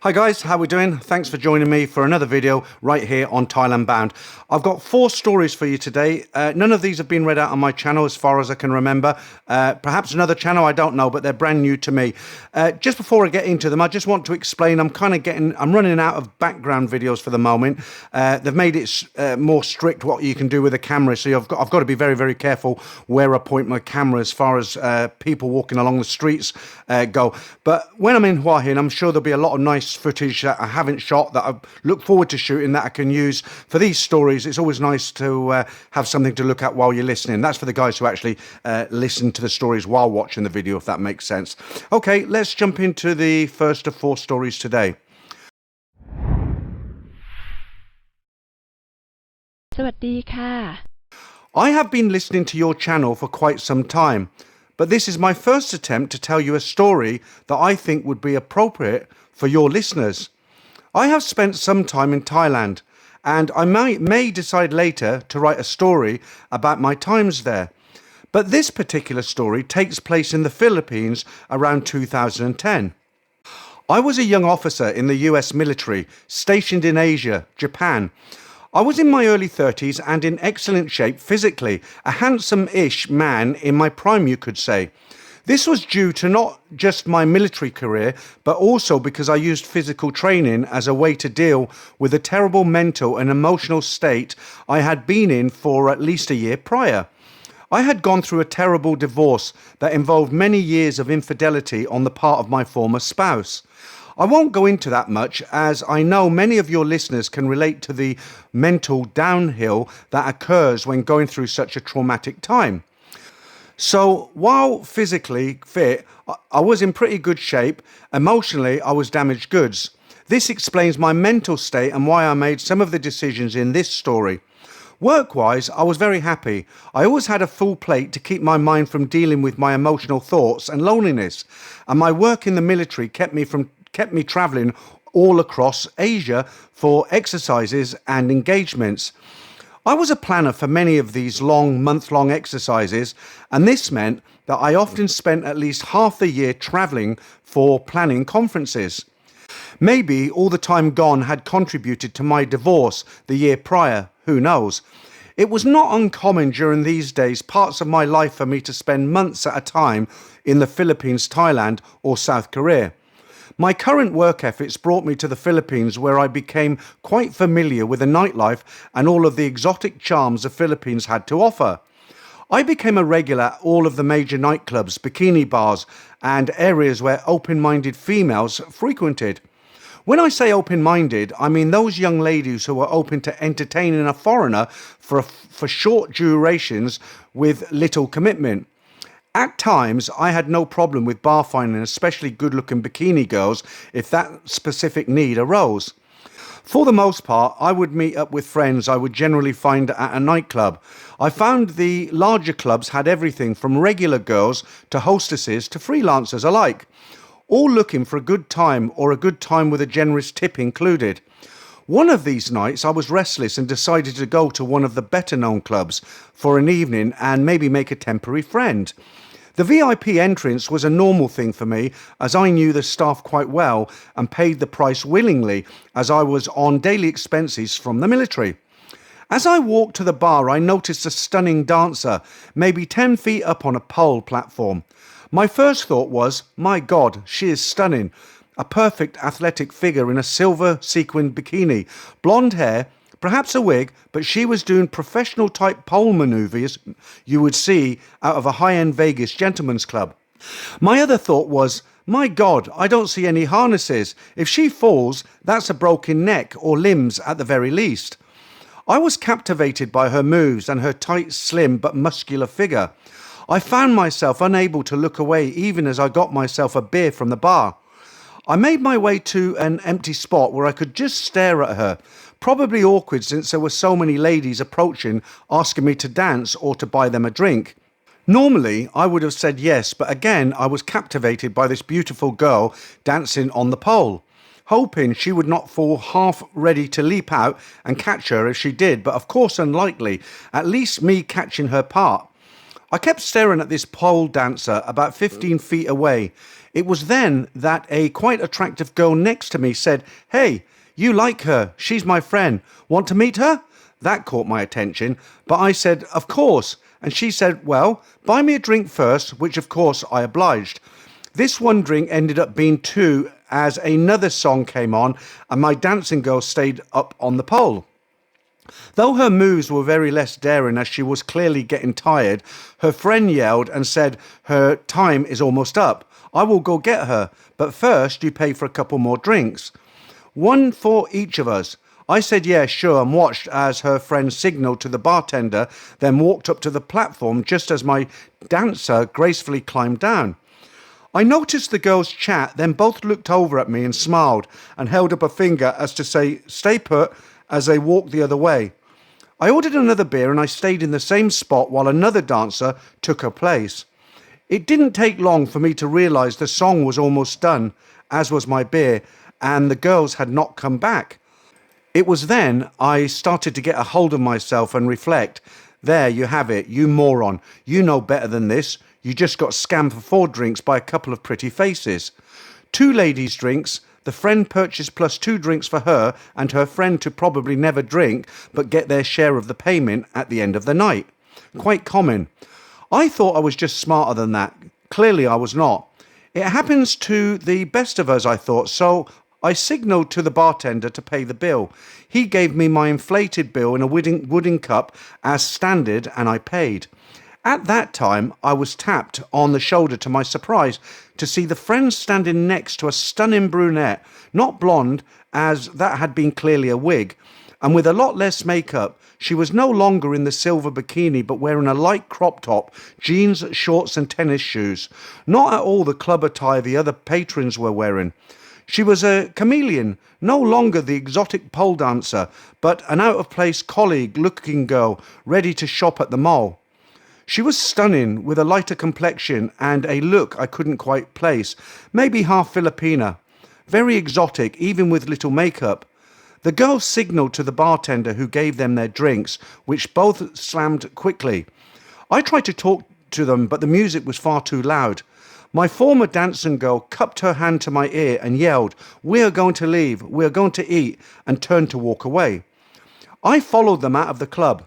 Hi guys, how we doing? Thanks for joining me for another video right here on Thailand Bound. I've got 4 stories for you today. None of these have been read out on my channel as far as I can remember. Perhaps another channel, I don't know, but they're brand new to me. Just before I get into them, I just want to explain I'm running out of background videos for the moment. They've made it more strict what you can do with a camera, so I've got to be very, very careful where I point my camera as far as people walking along the streets go. But when I'm in Hua Hin, I'm sure there'll be a lot of nice footage that I haven't shot that I look forward to shooting that I can use for these stories. It's always nice to have something to look at while you're listening. That's for the guys who actually listen to the stories while watching the video, if that makes sense. Okay, let's jump into the first of 4 stories today. สวัสดีค่ะ I have been listening to your channel for quite some time, but this is my first attempt to tell you a story that I think would be appropriate for your listeners. I have spent some time in Thailand, and I may decide later to write a story about my times there. But this particular story takes place in the Philippines around 2010. I was a young officer in the US military, stationed in Asia, Japan. I was in my early 30s and in excellent shape physically, a handsome-ish man in my prime, you could say. This was due to not just my military career, but also because I used physical training as a way to deal with the terrible mental and emotional state I had been in for at least a year prior. I had gone through a terrible divorce that involved many years of infidelity on the part of my former spouse. I won't go into that much, as I know many of your listeners can relate to the mental downhill that occurs when going through such a traumatic time. So, while physically fit, I was in pretty good shape. Emotionally, I was damaged goods. This explains my mental state and why I made some of the decisions in this story. Work-wise, I was very happy. I always had a full plate to keep my mind from dealing with my emotional thoughts and loneliness. And my work in the military kept me travelling all across Asia for exercises and engagements. I was a planner for many of these month-long exercises, and this meant that I often spent at least half the year travelling for planning conferences. Maybe all the time gone had contributed to my divorce the year prior, who knows. It was not uncommon during these days parts of my life for me to spend months at a time in the Philippines, Thailand, or South Korea. My current work efforts brought me to the Philippines, where I became quite familiar with the nightlife and all of the exotic charms the Philippines had to offer. I became a regular at all of the major nightclubs, bikini bars, and areas where open-minded females frequented. When I say open-minded, I mean those young ladies who were open to entertaining a foreigner for short durations with little commitment. At times, I had no problem with bar finding especially good-looking bikini girls if that specific need arose. For the most part, I would meet up with friends I would generally find at a nightclub. I found the larger clubs had everything from regular girls to hostesses to freelancers alike, all looking for a good time or a good time with a generous tip included. One of these nights I was restless and decided to go to one of the better-known clubs for an evening and maybe make a temporary friend. The VIP entrance was a normal thing for me, as I knew the staff quite well and paid the price willingly, as I was on daily expenses from the military. As I walked to the bar, I noticed a stunning dancer, maybe 10 feet up on a pole platform. My first thought was, my God, she is stunning. A perfect athletic figure in a silver sequined bikini, blonde hair, perhaps a wig, but she was doing professional type pole maneuvers you would see out of a high-end Vegas gentleman's club. My other thought was, my God, I don't see any harnesses. If she falls, that's a broken neck or limbs at the very least. I was captivated by her moves and her tight, slim but muscular figure. I found myself unable to look away even as I got myself a beer from the bar. I made my way to an empty spot where I could just stare at her. Probably awkward since there were so many ladies approaching, asking me to dance or to buy them a drink. Normally, I would have said yes, but again, I was captivated by this beautiful girl dancing on the pole, hoping she would not fall half ready to leap out and catch her if she did, but of course unlikely, at least me catching her part. I kept staring at this pole dancer about 15 feet away. It was then that a quite attractive girl next to me said, "Hey, you like her. She's my friend. Want to meet her?" That caught my attention, but I said, "Of course." And she said, "Well, buy me a drink first," which of course I obliged. This one drink ended up being two as another song came on and my dancing girl stayed up on the pole. Though her moves were very less daring as she was clearly getting tired, her friend yelled and said her time is almost up. "I will go get her, but first you pay for a couple more drinks. One for each of us." I said yeah, sure, and watched as her friend signalled to the bartender, then walked up to the platform just as my dancer gracefully climbed down. I noticed the girls chat, then both looked over at me and smiled and held up a finger as to say, "Stay put," as they walked the other way. I ordered another beer and I stayed in the same spot while another dancer took her place. It didn't take long for me to realise the song was almost done, as was my beer, and the girls had not come back. It was then I started to get a hold of myself and reflect. There you have it, you moron. You know better than this. You just got scammed for 4 drinks by a couple of pretty faces. 2 ladies' drinks. The friend purchased plus 2 drinks for her and her friend to probably never drink but get their share of the payment at the end of the night. Quite common. I thought I was just smarter than that. Clearly I was not. It happens to the best of us, I thought, so I signalled to the bartender to pay the bill. He gave me my inflated bill in a wooden cup as standard and I paid. At that time, I was tapped on the shoulder to my surprise to see the friend standing next to a stunning brunette, not blonde, as that had been clearly a wig, and with a lot less makeup. She was no longer in the silver bikini, but wearing a light crop top, jeans, shorts and tennis shoes. Not at all the club attire the other patrons were wearing. She was a chameleon, no longer the exotic pole dancer, but an out-of-place colleague-looking girl ready to shop at the mall. She was stunning, with a lighter complexion and a look I couldn't quite place, maybe half Filipina. Very exotic, even with little makeup. The girls signalled to the bartender who gave them their drinks, which both slammed quickly. I tried to talk to them, but the music was far too loud. My former dancing girl cupped her hand to my ear and yelled, "We are going to leave, we are going to eat," and turned to walk away. I followed them out of the club.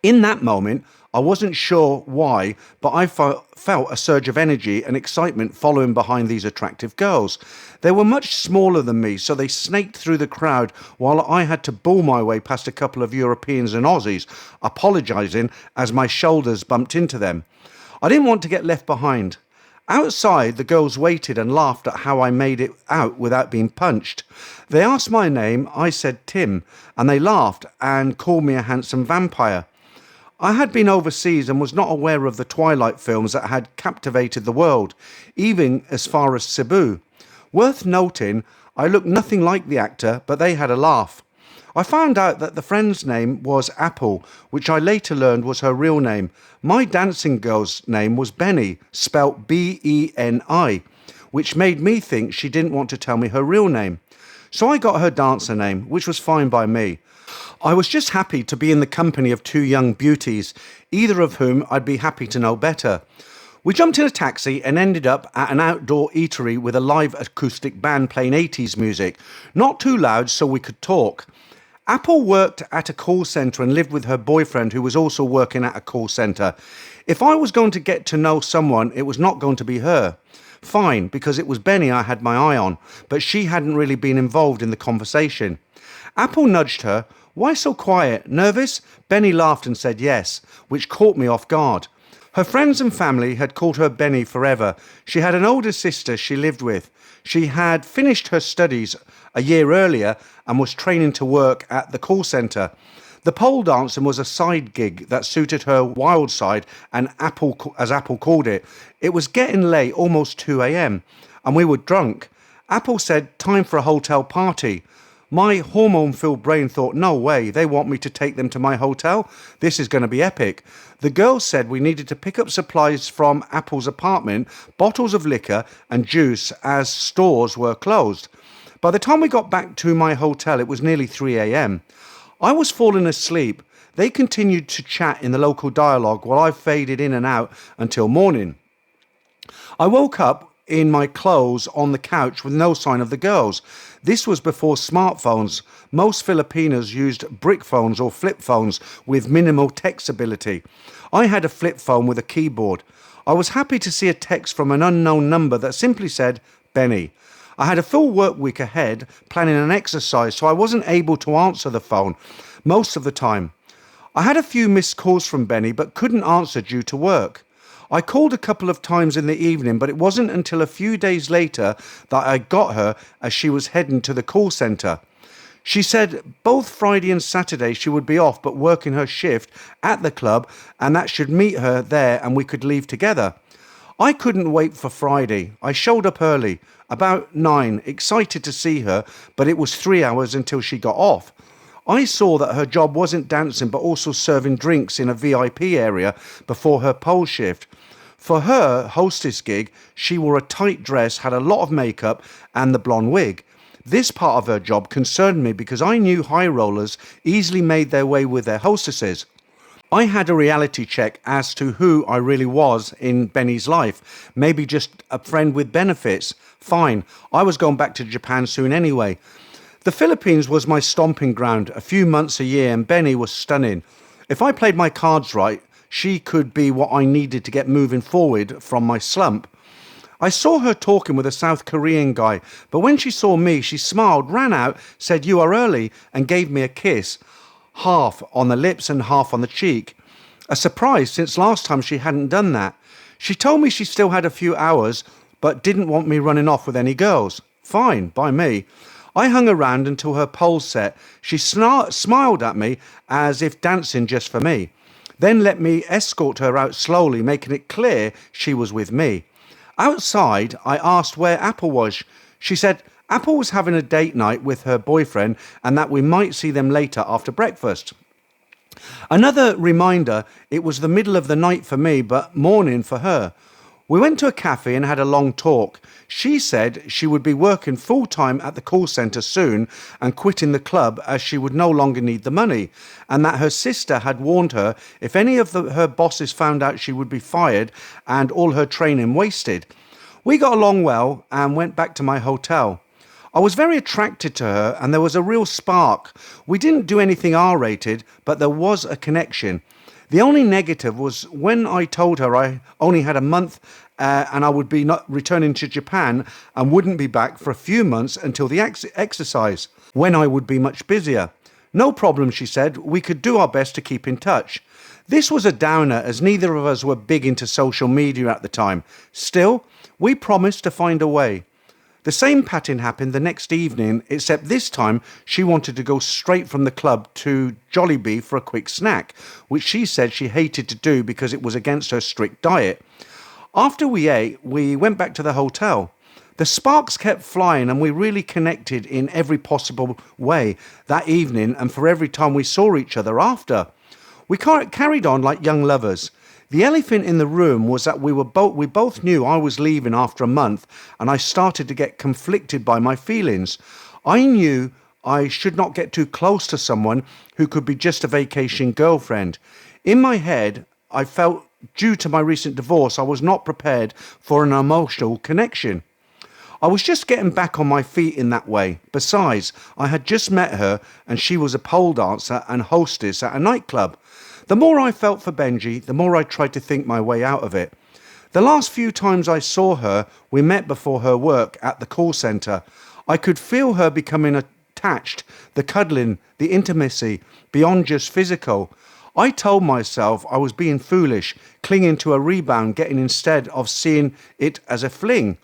In that moment, I wasn't sure why, but I felt a surge of energy and excitement following behind these attractive girls. They were much smaller than me, so they snaked through the crowd while I had to bull my way past a couple of Europeans and Aussies, apologising as my shoulders bumped into them. I didn't want to get left behind. Outside, the girls waited and laughed at how I made it out without being punched. They asked my name, I said Tim, and they laughed and called me a handsome vampire. I had been overseas and was not aware of the Twilight films that had captivated the world, even as far as Cebu. Worth noting, I looked nothing like the actor, but they had a laugh. I found out that the friend's name was Apple, which I later learned was her real name. My dancing girl's name was Benny, spelt Beni, which made me think she didn't want to tell me her real name. So I got her dancer name, which was fine by me. I was just happy to be in the company of 2 young beauties, either of whom I'd be happy to know better. We jumped in a taxi and ended up at an outdoor eatery with a live acoustic band playing 80s music, not too loud so we could talk. Apple worked at a call centre and lived with her boyfriend who was also working at a call centre. If I was going to get to know someone, it was not going to be her. Fine, because it was Benny I had my eye on, but she hadn't really been involved in the conversation. Apple nudged her. "Why so quiet? Nervous?" Benny laughed and said yes, which caught me off guard. Her friends and family had called her Benny forever. She had an older sister she lived with. She had finished her studies a year earlier and was training to work at the call centre. The pole dancing was a side gig that suited her wild side, and as Apple called it. It was getting late, almost 2 a.m, and we were drunk. Apple said, "Time for a hotel party." My hormone-filled brain thought, no way, they want me to take them to my hotel? This is going to be epic. The girls said we needed to pick up supplies from Apple's apartment, bottles of liquor and juice as stores were closed. By the time we got back to my hotel, it was nearly 3 a.m. I was falling asleep. They continued to chat in the local dialogue while I faded in and out until morning. I woke up in my clothes on the couch with no sign of the girls. This was before smartphones. Most Filipinos used brick phones or flip phones with minimal text ability. I had a flip phone with a keyboard. I was happy to see a text from an unknown number that simply said, Benny. I had a full work week ahead, planning an exercise, so I wasn't able to answer the phone most of the time. I had a few missed calls from Benny, but couldn't answer due to work. I called a couple of times in the evening, but it wasn't until a few days later that I got her as she was heading to the call centre. She said both Friday and Saturday she would be off but working her shift at the club, and that should meet her there and we could leave together. I couldn't wait for Friday. I showed up early, about 9, excited to see her, but it was 3 hours until she got off. I saw that her job wasn't dancing but also serving drinks in a VIP area before her pole shift. For her hostess gig, she wore a tight dress, had a lot of makeup and the blonde wig. This part of her job concerned me because I knew high rollers easily made their way with their hostesses. I had a reality check as to who I really was in Benny's life. Maybe just a friend with benefits. Fine, I was going back to Japan soon anyway. The Philippines was my stomping ground, a few months a year, and Benny was stunning. If I played my cards right, she could be what I needed to get moving forward from my slump. I saw her talking with a South Korean guy, but when she saw me, she smiled, ran out, said, "You are early," and gave me a kiss, half on the lips and half on the cheek. A surprise, since last time she hadn't done that. She told me she still had a few hours, but didn't want me running off with any girls. Fine, by me. I hung around until her pole set. She smiled at me as if dancing just for me. Then let me escort her out slowly, making it clear she was with me. Outside, I asked where Apple was. She said Apple was having a date night with her boyfriend and that we might see them later after breakfast. Another reminder, it was the middle of the night for me, but morning for her. We went to a cafe and had a long talk. She said she would be working full-time at the call centre soon and quitting the club as she would no longer need the money, and that her sister had warned her if any of her bosses found out she would be fired and all her training wasted. We got along well and went back to my hotel. I was very attracted to her and there was a real spark. We didn't do anything R-rated, but there was a connection. The only negative was when I told her I only had a month and I would be not returning to Japan and wouldn't be back for a few months until the exercise, when I would be much busier. No problem, she said. We could do our best to keep in touch. This was a downer as neither of us were big into social media at the time. Still, we promised to find a way. The same pattern happened the next evening, except this time she wanted to go straight from the club to Jollibee for a quick snack, which she said she hated to do because it was against her strict diet. After we ate, we went back to the hotel. The sparks kept flying and we really connected in every possible way that evening and for every time we saw each other after. We carried on like young lovers. The elephant in the room was that we both knew I was leaving after a month and I started to get conflicted by my feelings. I knew I should not get too close to someone who could be just a vacation girlfriend. In my head, I felt due to my recent divorce, I was not prepared for an emotional connection. I was just getting back on my feet in that way. Besides, I had just met her and she was a pole dancer and hostess at a nightclub. The more I felt for Benji, the more I tried to think my way out of it. The last few times I saw her, we met before her work at the call centre. I could feel her becoming attached, the cuddling, the intimacy, beyond just physical. I told myself I was being foolish, clinging to a rebound, getting instead of seeing it as a fling.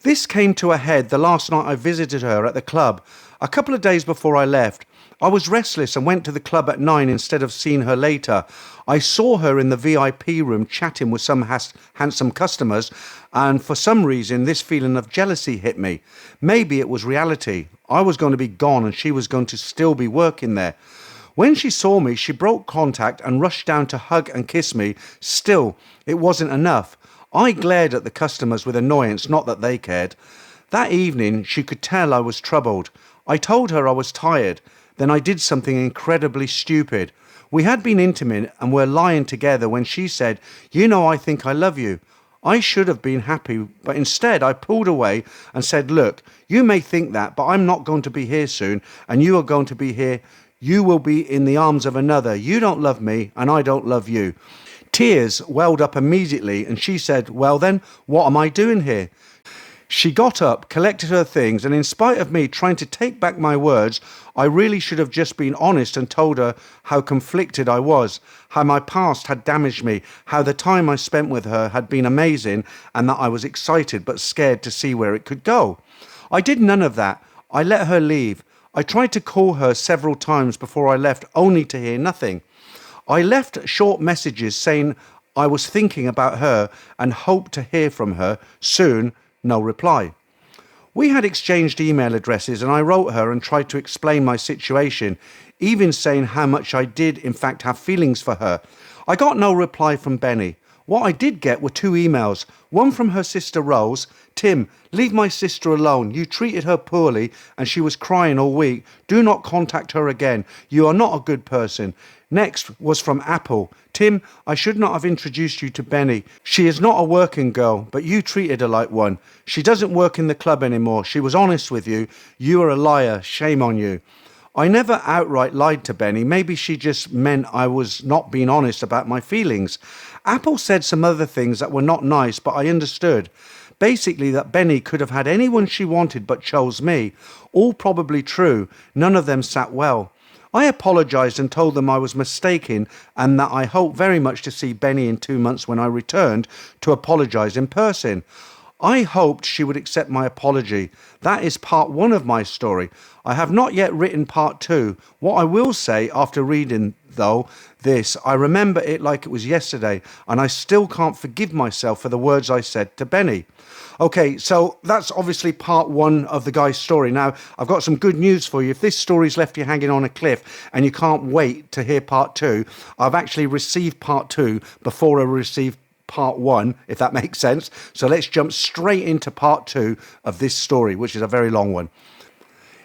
This came to a head the last night I visited her at the club. A couple of days before I left, I was restless and went to the club at 9 instead of seeing her later. I saw her in the VIP room chatting with some handsome customers, and for some reason this feeling of jealousy hit me. Maybe it was reality. I was going to be gone and she was going to still be working there. When she saw me, she broke contact and rushed down to hug and kiss me. Still, it wasn't enough. I glared at the customers with annoyance, not that they cared. That evening, she could tell I was troubled. I told her I was tired. then I did something incredibly stupid. We had been intimate and were lying together when she said, "You know, I think I love you." I should have been happy, but instead I pulled away and said, "Look, you may think that, but I'm not going to be here soon, and you are going to be here. You will be in the arms of another. You don't love me, and I don't love you." Tears welled up immediately, and she said, "Well then, what am I doing here?" She got up, collected her things, and in spite of me trying to take back my words, I really should have just been honest and told her how conflicted I was, how my past had damaged me, how the time I spent with her had been amazing, and that I was excited but scared to see where it could go. I did none of that. I let her leave. I tried to call her several times before I left, only to hear nothing. I left short messages saying I was thinking about her and hoped to hear from her soon. No reply. We had exchanged email addresses, and I wrote her and tried to explain my situation, even saying how much I did in fact have feelings for her. I got no reply from Benny. What I did get were 2 emails, one from her sister Rose. "Tim, leave my sister alone. You treated her poorly and she was crying all week. Do not contact her again. You are not a good person." Next was from Apple. "Tim, I should not have introduced you to Benny. She is not a working girl, but you treated her like one. She doesn't work in the club anymore. She was honest with you. You are a liar. Shame on you." I never outright lied to Benny. Maybe she just meant I was not being honest about my feelings. Apple said some other things that were not nice, but I understood. Basically that Benny could have had anyone she wanted but chose me. All probably true. None of them sat well. I apologised and told them I was mistaken and that I hoped very much to see Benny in 2 months when I returned to apologise in person. I hoped she would accept my apology. That is part 1 of my story. I have not yet written part 2. What I will say after reading, though, this, I remember it like it was yesterday, and I still can't forgive myself for the words I said to Benny. Okay, so that's obviously part 1 of the guy's story. Now, I've got some good news for you. If this story's left you hanging on a cliff and you can't wait to hear part 2, I've actually received part 2 before I received part 1, if that makes sense. So let's jump straight into part 2 of this story, which is a very long one.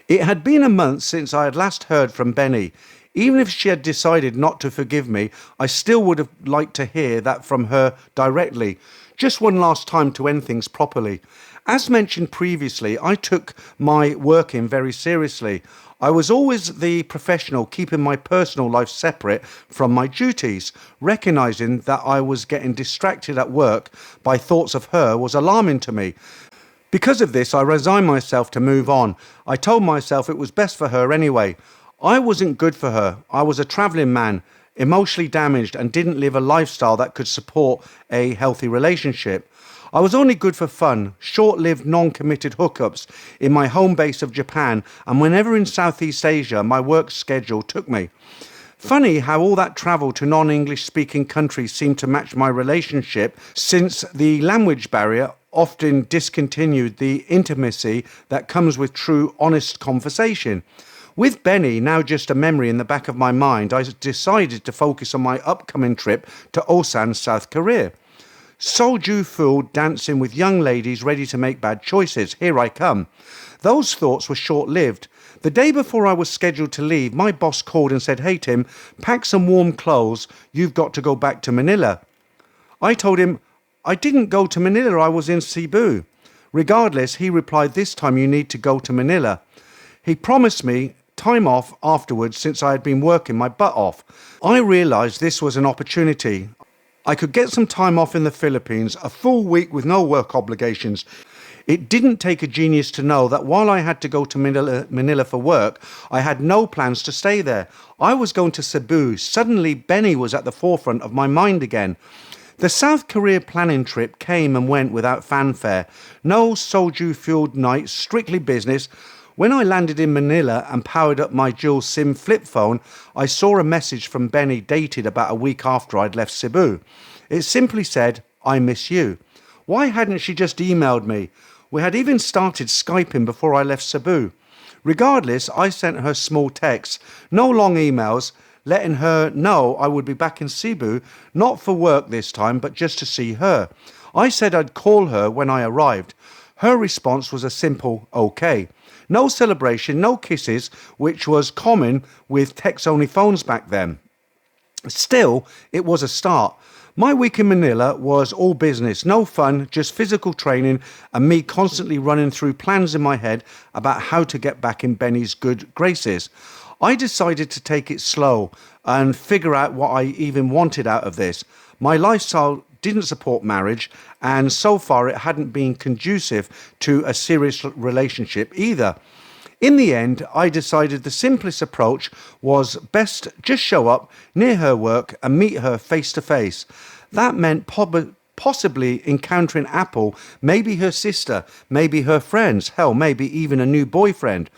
It had been a month since I had last heard from Benny. Even if she had decided not to forgive me, I still would have liked to hear that from her directly. Just one last time to end things properly. As mentioned previously, I took my working very seriously. I was always the professional, keeping my personal life separate from my duties. Recognising that I was getting distracted at work by thoughts of her was alarming to me. Because of this, I resigned myself to move on. I told myself it was best for her anyway. I wasn't good for her. I was a travelling man, emotionally damaged, and didn't live a lifestyle that could support a healthy relationship. I was only good for fun, short-lived, non-committed hookups in my home base of Japan, and whenever in Southeast Asia my work schedule took me. Funny how all that travel to non-English speaking countries seemed to match my relationship, since the language barrier often discontinued the intimacy that comes with true, honest conversation. With Benny now just a memory in the back of my mind, I decided to focus on my upcoming trip to Ulsan, South Korea. Soju-filled dancing with young ladies ready to make bad choices. Here I come. Those thoughts were short-lived. The day before I was scheduled to leave, my boss called and said, "Hey Tim, pack some warm clothes. You've got to go back to Manila." I told him, "I didn't go to Manila, I was in Cebu." Regardless, he replied, "This time you need to go to Manila." He promised me time off afterwards since I had been working my butt off. I realised this was an opportunity. I could get some time off in the Philippines, a full week with no work obligations. It didn't take a genius to know that while I had to go to Manila for work, I had no plans to stay there. I was going to Cebu. Suddenly, Benny was at the forefront of my mind again. The South Korea planning trip came and went without fanfare. No soju-fueled nights, strictly business. When I landed in Manila and powered up my dual SIM flip phone, I saw a message from Benny dated about a week after I'd left Cebu. It simply said, "I miss you." Why hadn't she just emailed me? We had even started Skyping before I left Cebu. Regardless, I sent her small texts, no long emails, letting her know I would be back in Cebu, not for work this time, but just to see her. I said I'd call her when I arrived. Her response was a simple "okay." No celebration, no kisses, which was common with text-only phones back then. Still, it was a start. My week in Manila was all business, no fun, just physical training and me constantly running through plans in my head about how to get back in Benny's good graces. I decided to take it slow and figure out what I even wanted out of this. My lifestyle didn't support marriage, and so far it hadn't been conducive to a serious relationship either. In the end, I decided the simplest approach was best just show up near her work and meet her face to face. That meant possibly encountering Apple, maybe her sister, maybe her friends, hell, maybe even a new boyfriend.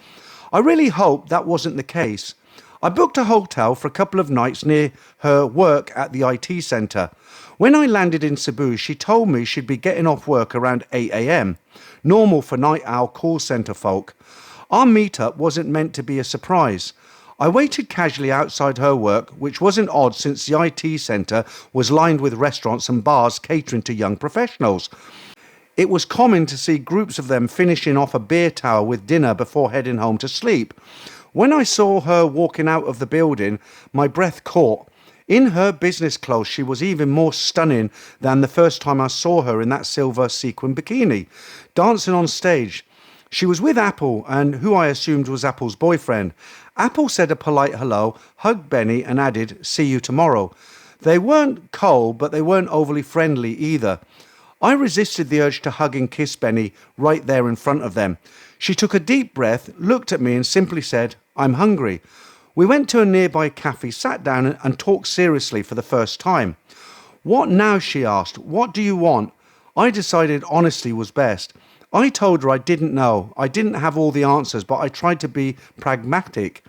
I really hope that wasn't the case. I booked a hotel for a couple of nights near her work at the IT centre. When I landed in Cebu, she told me she'd be getting off work around 8 a.m, normal for night owl call centre folk. Our meetup wasn't meant to be a surprise. I waited casually outside her work, which wasn't odd since the IT centre was lined with restaurants and bars catering to young professionals. It was common to see groups of them finishing off a beer tower with dinner before heading home to sleep. When I saw her walking out of the building, my breath caught. In her business clothes, she was even more stunning than the first time I saw her in that silver sequin bikini, dancing on stage. She was with Apple, and who I assumed was Apple's boyfriend. Apple said a polite hello, hugged Benny, and added, "See you tomorrow." They weren't cold, but they weren't overly friendly either. I resisted the urge to hug and kiss Benny right there in front of them. She took a deep breath, looked at me, and simply said, "I'm hungry." We went to a nearby cafe, sat down, and talked seriously for the first time. "What now?" she asked. "What do you want?" I decided honesty was best. I told her I didn't know. I didn't have all the answers, but I tried to be pragmatic.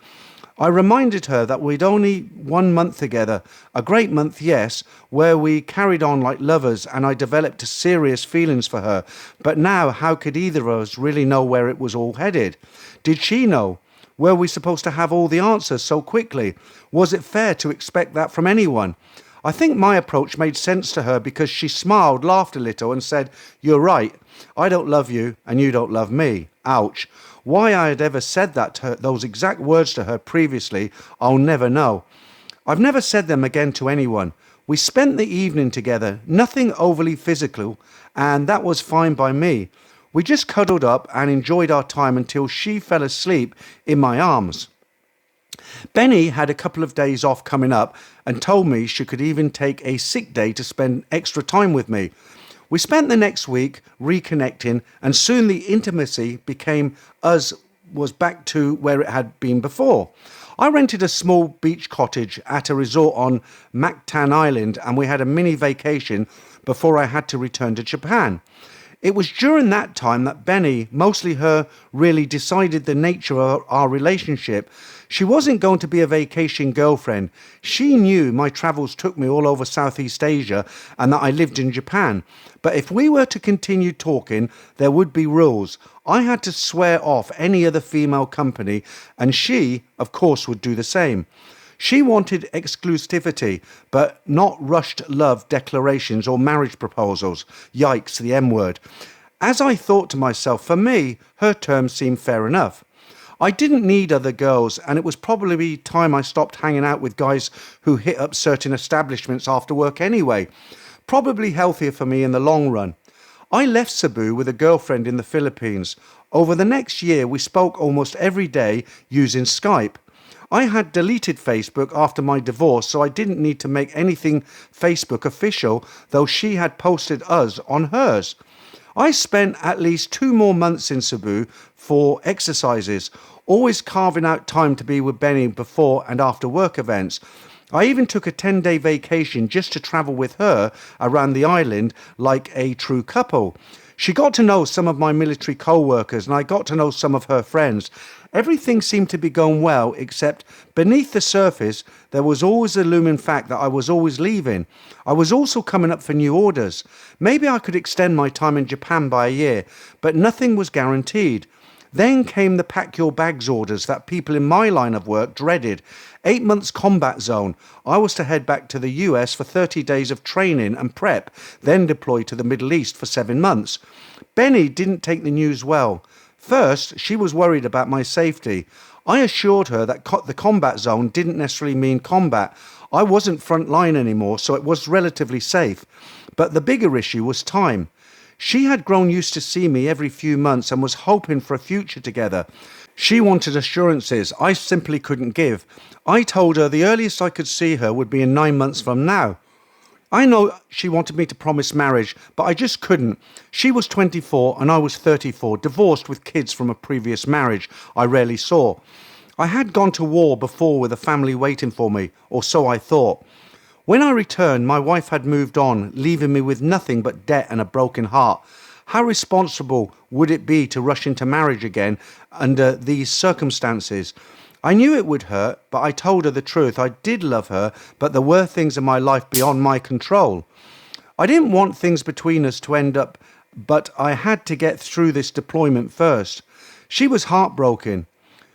I reminded her that we'd only 1 month together, a great month, yes, where we carried on like lovers and I developed serious feelings for her. But now, how could either of us really know where it was all headed? Did she know? Were we supposed to have all the answers so quickly? Was it fair to expect that from anyone? I think my approach made sense to her because she smiled, laughed a little and said, "You're right. I don't love you and you don't love me." Ouch. Why I had ever said that to her, those exact words to her previously, I'll never know. I've never said them again to anyone. We spent the evening together, nothing overly physical, and that was fine by me. We just cuddled up and enjoyed our time until she fell asleep in my arms. Benny had a couple of days off coming up and told me she could even take a sick day to spend extra time with me. We spent the next week reconnecting, and soon the intimacy was back to where it had been before. I rented a small beach cottage at a resort on Mactan Island, and we had a mini vacation before I had to return to Japan. It was during that time that Benny, mostly her, really decided the nature of our relationship. She wasn't going to be a vacation girlfriend. She knew my travels took me all over Southeast Asia and that I lived in Japan. But if we were to continue talking, there would be rules. I had to swear off any other female company, and she, of course, would do the same. She wanted exclusivity, but not rushed love declarations or marriage proposals. Yikes, the M word. As I thought to myself, for me, her terms seemed fair enough. I didn't need other girls, and it was probably time I stopped hanging out with guys who hit up certain establishments after work anyway. Probably healthier for me in the long run. I left Cebu with a girlfriend in the Philippines. Over the next year, we spoke almost every day using Skype. I had deleted Facebook after my divorce, so I didn't need to make anything Facebook official, though she had posted us on hers. I spent at least 2 more months in Cebu for exercises, always carving out time to be with Benny before and after work events. I even took a 10-day vacation just to travel with her around the island like a true couple. She got to know some of my military co-workers, and I got to know some of her friends. Everything seemed to be going well, except beneath the surface, there was always the looming fact that I was always leaving. I was also coming up for new orders. Maybe I could extend my time in Japan by a year, but nothing was guaranteed. Then came the pack your bags orders that people in my line of work dreaded. 8 months combat zone. I was to head back to the US for 30 days of training and prep, then deploy to the Middle East for 7 months. Benny didn't take the news well. First, she was worried about my safety. I assured her that the combat zone didn't necessarily mean combat. I wasn't front line anymore, so it was relatively safe. But the bigger issue was time. She had grown used to see me every few months and was hoping for a future together. She wanted assurances I simply couldn't give. I told her the earliest I could see her would be in 9 months from now. I know she wanted me to promise marriage, but I just couldn't. She was 24 and I was 34, divorced with kids from a previous marriage I rarely saw. I had gone to war before with a family waiting for me, or so I thought. When I returned, my wife had moved on, leaving me with nothing but debt and a broken heart. How responsible would it be to rush into marriage again under these circumstances? I knew it would hurt, but I told her the truth. I did love her, but there were things in my life beyond my control. I didn't want things between us to end up, but I had to get through this deployment first. She was heartbroken.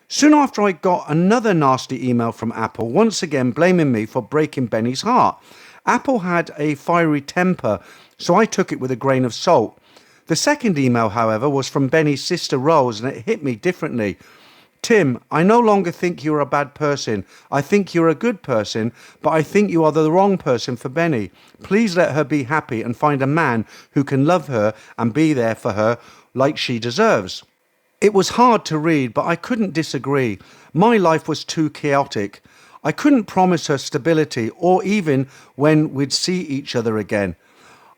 Soon after, I got another nasty email from Apple, once again blaming me for breaking Benny's heart. Apple had a fiery temper, so I took it with a grain of salt. The second email, however, was from Benny's sister Rose, and it hit me differently. Tim, I no longer think you're a bad person. I think you're a good person, but I think you are the wrong person for Benny. Please let her be happy and find a man who can love her and be there for her like she deserves. It was hard to read, but I couldn't disagree. My life was too chaotic. I couldn't promise her stability or even when we'd see each other again.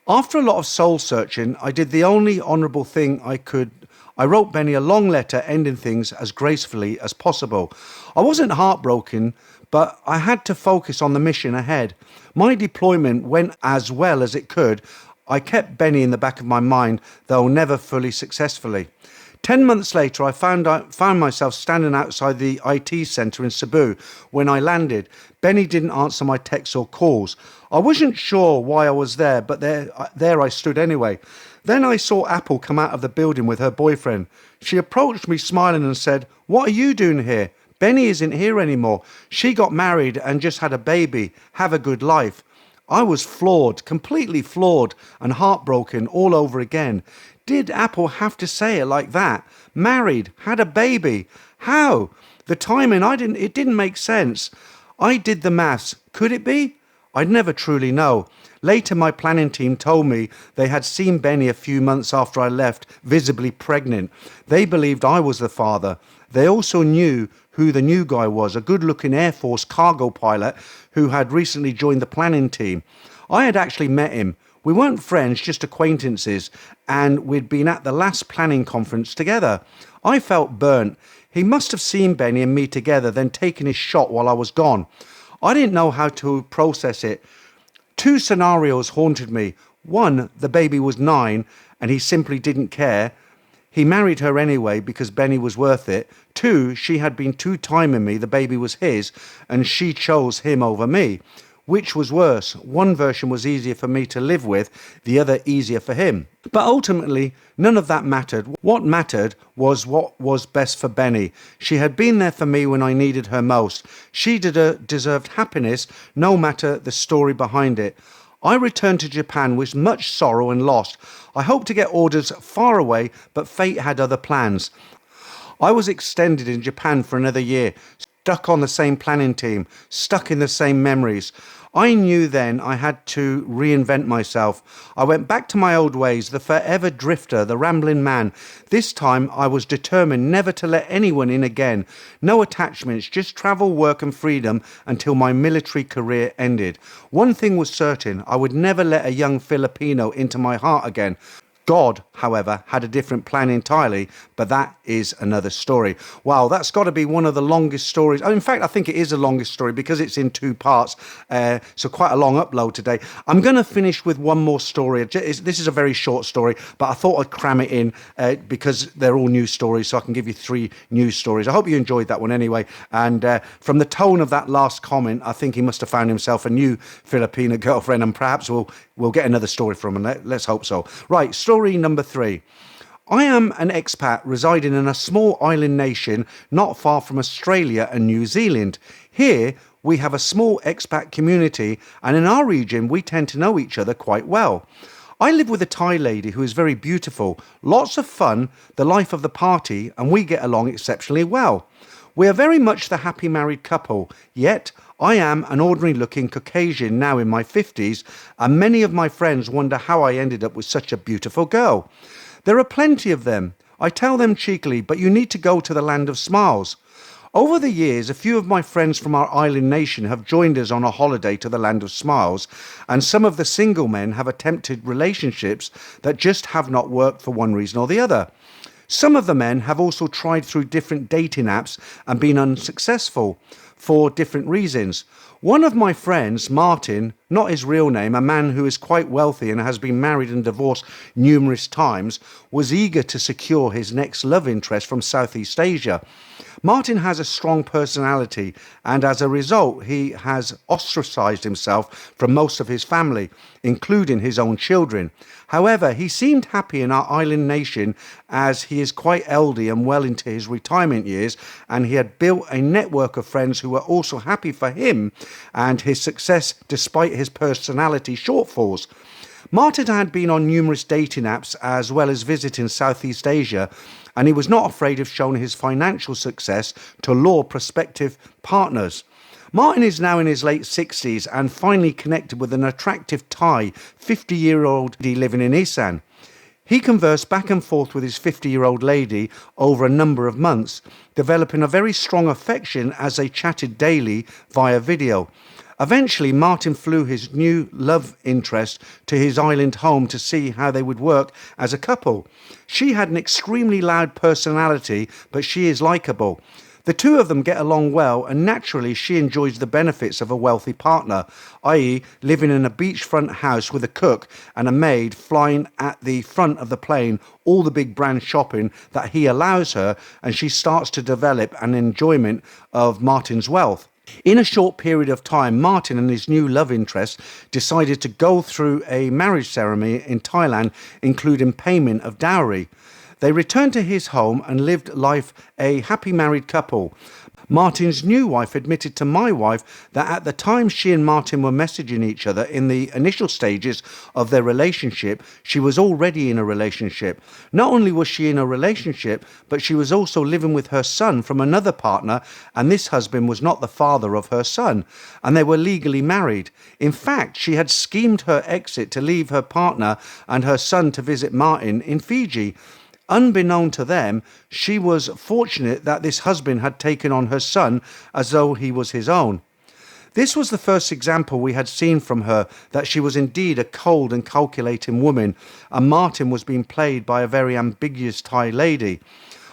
After a lot of soul searching, I did the only honourable thing I could. I wrote Benny a long letter ending things as gracefully as possible. I wasn't heartbroken, but I had to focus on the mission ahead. My deployment went as well as it could. I kept Benny in the back of my mind, though never fully successfully. 10 months later, I found myself standing outside the IT centre in Cebu when I landed. Benny didn't answer my texts or calls. I wasn't sure why I was there, but there I stood anyway. Then I saw Apple come out of the building with her boyfriend. She approached me smiling and said, "What are you doing here? Benny isn't here anymore. She got married and just had a baby. Have a good life." I was floored, completely floored and heartbroken all over again. Did Apple have to say it like that? Married, had a baby. How? The timing, it didn't make sense. I did the maths. Could it be? I'd never truly know. Later, my planning team told me they had seen Benny a few months after I left, visibly pregnant. They believed I was the father. They also knew who the new guy was, a good-looking Air Force cargo pilot who had recently joined the planning team. I had actually met him. We weren't friends, just acquaintances, and we'd been at the last planning conference together. I felt burnt. He must have seen Benny and me together, then taken his shot while I was gone. I didn't know how to process it. 2 scenarios haunted me. One, the baby was 9 and he simply didn't care. He married her anyway because Benny was worth it. 2, she had been 2-timing me, the baby was his, and she chose him over me. Which was worse? One version was easier for me to live with, the other easier for him. But ultimately, none of that mattered. What mattered was what was best for Benny. She had been there for me when I needed her most. She deserved happiness, no matter the story behind it. I returned to Japan with much sorrow and loss. I hoped to get orders far away, but fate had other plans. I was extended in Japan for another year, stuck on the same planning team, stuck in the same memories. I knew then I had to reinvent myself. I went back to my old ways, the forever drifter, the rambling man. This time I was determined never to let anyone in again. No attachments, just travel, work and freedom until my military career ended. One thing was certain, I would never let a young Filipino into my heart again. God, however, had a different plan entirely, but that is another story. Wow, that's got to be one of the longest stories. In fact, I think it is the longest story because it's in 2 parts, so quite a long upload today. I'm going to finish with one more story. This is a very short story, but I thought I'd cram it in because they're all news stories, so I can give you 3 news stories. I hope you enjoyed that one anyway. And from the tone of that last comment, I think he must have found himself a new Filipino girlfriend, and perhaps we'll get another story from him. Let's hope so. Right, story number 3. I am an expat residing in a small island nation not far from Australia and New Zealand. Here, we have a small expat community, and in our region, we tend to know each other quite well. I live with a Thai lady who is very beautiful, lots of fun, the life of the party, and we get along exceptionally well. We are very much the happy married couple, yet I am an ordinary looking Caucasian now in my 50s, and many of my friends wonder how I ended up with such a beautiful girl. There are plenty of them. I tell them cheekily, but you need to go to the land of smiles. Over the years, a few of my friends from our island nation have joined us on a holiday to the land of smiles, and some of the single men have attempted relationships that just have not worked for one reason or the other. Some of the men have also tried through different dating apps and been unsuccessful for different reasons. One of my friends, Martin, not his real name, a man who is quite wealthy and has been married and divorced numerous times, was eager to secure his next love interest from Southeast Asia. Martin has a strong personality, and as a result, he has ostracized himself from most of his family, including his own children. However, he seemed happy in our island nation as he is quite elderly and well into his retirement years, and he had built a network of friends who were also happy for him and his success despite his personality shortfalls. Martin had been on numerous dating apps as well as visiting Southeast Asia, and he was not afraid of showing his financial success to lure prospective partners. Martin is now in his late 60s and finally connected with an attractive Thai 50-year-old lady living in Isan. He conversed back and forth with his 50-year-old lady over a number of months, developing a very strong affection as they chatted daily via video. Eventually, Martin flew his new love interest to his island home to see how they would work as a couple. She had an extremely loud personality, but she is likeable. The two of them get along well, and naturally she enjoys the benefits of a wealthy partner, i.e. living in a beachfront house with a cook and a maid flying at the front of the plane all the big brand shopping that he allows her, and she starts to develop an enjoyment of Martin's wealth. In a short period of time, Martin and his new love interest decided to go through a marriage ceremony in Thailand, including payment of dowry. They returned to his home and lived life a happy married couple. Martin's new wife admitted to my wife that at the time she and Martin were messaging each other in the initial stages of their relationship, she was already in a relationship. Not only was she in a relationship, but she was also living with her son from another partner, and this husband was not the father of her son, and they were legally married. In fact, she had schemed her exit to leave her partner and her son to visit Martin in Fiji. Unbeknown to them, she was fortunate that this husband had taken on her son as though he was his own. This was the first example we had seen from her that she was indeed a cold and calculating woman, and Martin was being played by a very ambiguous Thai lady.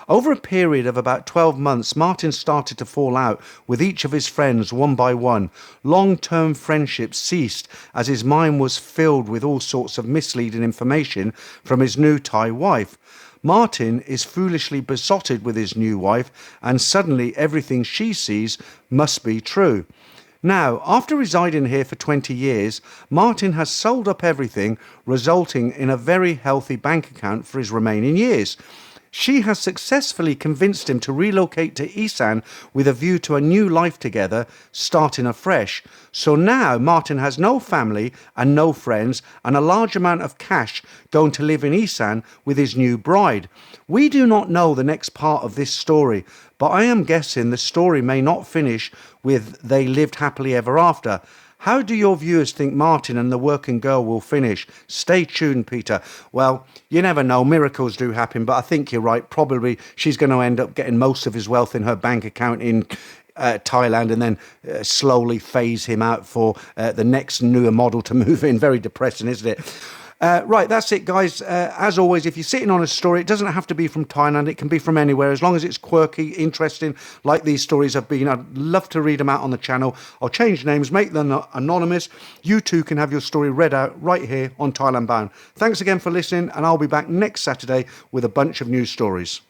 Over a period of about 12 months, Martin started to fall out with each of his friends one by one. Long-term friendships ceased as his mind was filled with all sorts of misleading information from his new Thai wife. Martin is foolishly besotted with his new wife, and suddenly everything she sees must be true. Now, after residing here for 20 years, Martin has sold up everything, resulting in a very healthy bank account for his remaining years. She has successfully convinced him to relocate to Isan with a view to a new life together, starting afresh. So now Martin has no family and no friends, and a large amount of cash going to live in Isan with his new bride. We do not know the next part of this story, but I am guessing the story may not finish with they lived happily ever after. How do your viewers think Martin and the working girl will finish? Stay tuned, Peter. Well, you never know. Miracles do happen, but I think you're right. Probably she's going to end up getting most of his wealth in her bank account in Thailand, and then slowly phase him out for the next newer model to move in. Very depressing, isn't it? Right, that's it, guys. As always, if you're sitting on a story, it doesn't have to be from Thailand. It can be from anywhere, as long as it's quirky, interesting, like these stories have been. I'd love to read them out on the channel. I'll change names, make them anonymous. You too can have your story read out right here on Thailand Bound. Thanks again for listening, and I'll be back next Saturday with a bunch of news stories.